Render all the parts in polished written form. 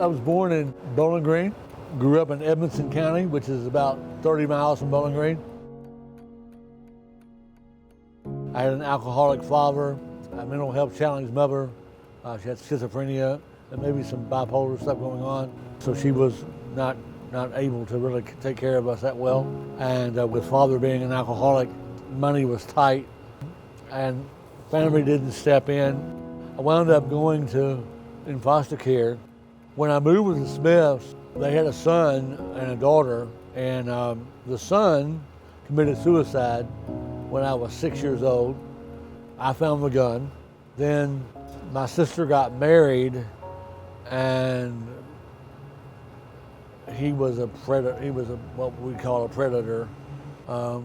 I was born in Bowling Green, grew up in Edmonson County, which is about 30 miles from Bowling Green. I had an alcoholic father, a mental health challenged mother. She had schizophrenia and maybe some bipolar stuff going on. So she was not able to really take care of us that well. And with father being an alcoholic, money was tight and family didn't step in. I wound up going in foster care. When I moved with the Smiths, they had a son and a daughter, and the son committed suicide when I was 6 years old. I found the gun. Then my sister got married, and he was a predator. He was what we call a predator.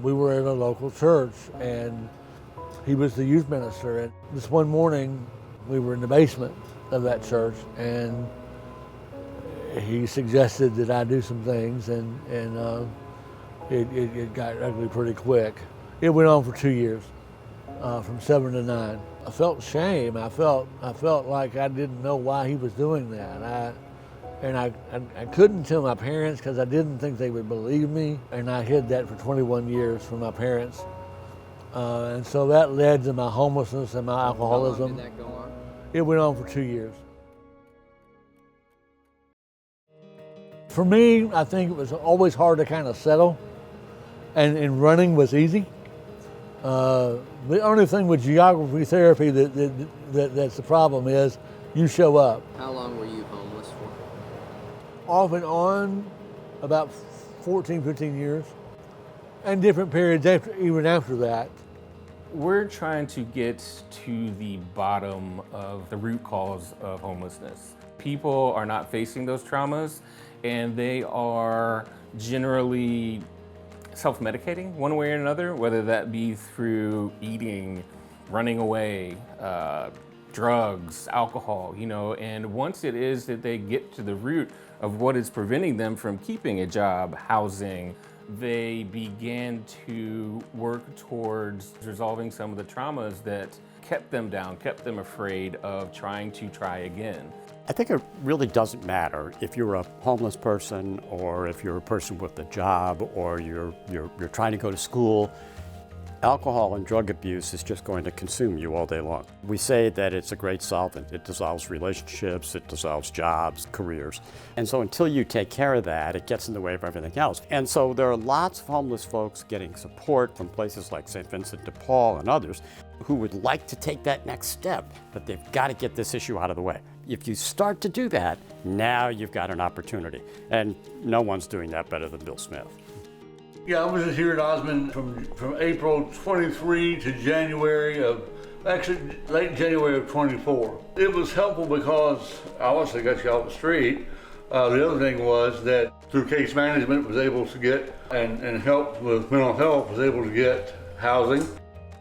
We were at a local church, and he was the youth minister. And this one morning, we were in the basement of that church, and he suggested that I do some things, and it got ugly pretty quick. It went on for 2 years, from 7 to 9. I felt shame. I felt like I didn't know why he was doing that. I couldn't tell my parents because I didn't think they would believe me, and I hid that for 21 years from my parents. And so that led to my homelessness and my alcoholism. How long did that go on? It went on for 2 years. For me, I think it was always hard to kind of settle, and running was easy. The only thing with geography therapy that's the problem is you show up. How long were you homeless for? Off and on, about 14, 15 years, and different periods even after that. We're trying to get to the bottom of the root cause of homelessness. People are not facing those traumas, and they are generally self-medicating one way or another, whether that be through eating, running away, drugs, alcohol, and once it is that they get to the root of what is preventing them from keeping a job, housing, they began to work towards resolving some of the traumas that kept them down, kept them afraid of trying again. I think it really doesn't matter if you're a homeless person or if you're a person with a job or you're trying to go to school. Alcohol and drug abuse is just going to consume you all day long. We say that it's a great solvent. It dissolves relationships, it dissolves jobs, careers. And so until you take care of that, it gets in the way of everything else. And so there are lots of homeless folks getting support from places like St. Vincent de Paul and others who would like to take that next step, but they've got to get this issue out of the way. If you start to do that, now you've got an opportunity. And no one's doing that better than Bill Smith. Yeah, I was here at Osmond from April 23 to late January of 24. It was helpful because I obviously got you off the street. The other thing was that through case management was able to get, and help with mental health, was able to get housing.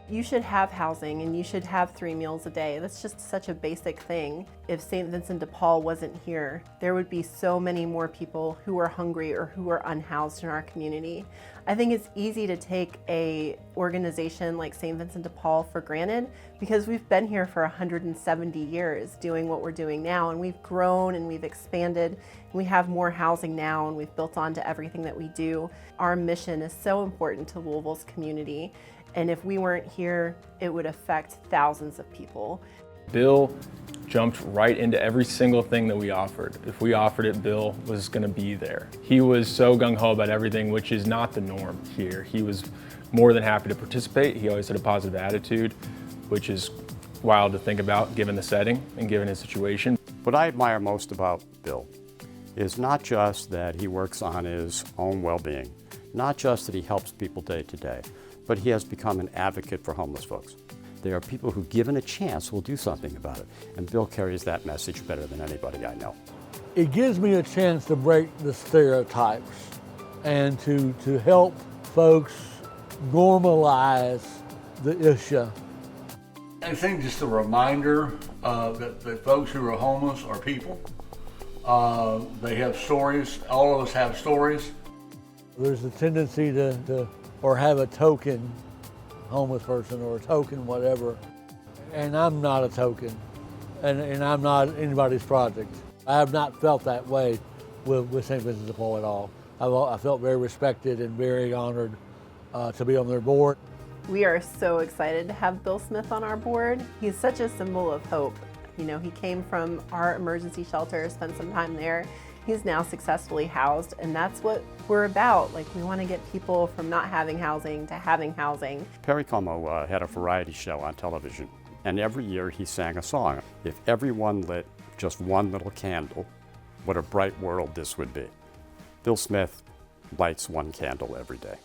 You should have housing and you should have 3 meals a day. That's just such a basic thing. If St. Vincent de Paul wasn't here, there would be so many more people who are hungry or who are unhoused in our community. I think it's easy to take a organization like St. Vincent de Paul for granted because we've been here for 170 years doing what we're doing now, and we've grown and we've expanded and we have more housing now and we've built on to everything that we do. Our mission is so important to Louisville's community. And if we weren't here, it would affect thousands of people. Bill jumped right into every single thing that we offered. If we offered it, Bill was gonna be there. He was so gung-ho about everything, which is not the norm here. He was more than happy to participate. He always had a positive attitude, which is wild to think about given the setting and given his situation. What I admire most about Bill is not just that he works on his own well-being, not just that he helps people day to day, but he has become an advocate for homeless folks. There are people who, given a chance, will do something about it, and Bill carries that message better than anybody I know. It gives me a chance to break the stereotypes and to help folks normalize the issue. I think just a reminder that folks who are homeless are people. They have stories. All of us have stories. There's a tendency to have a token homeless person or a token whatever, and I'm not a token, and I'm not anybody's project. I have not felt that way with St. Vincent de Paul at all. I felt very respected and very honored to be on their board. We are so excited to have Bill Smith on our board. He's such a symbol of hope. You know, he came from our emergency shelter, spent some time there. He's now successfully housed, and that's what we're about. Like, we want to get people from not having housing to having housing. Perry Como had a variety show on television, and every year he sang a song. If everyone lit just one little candle, what a bright world this would be. Bill Smith lights one candle every day.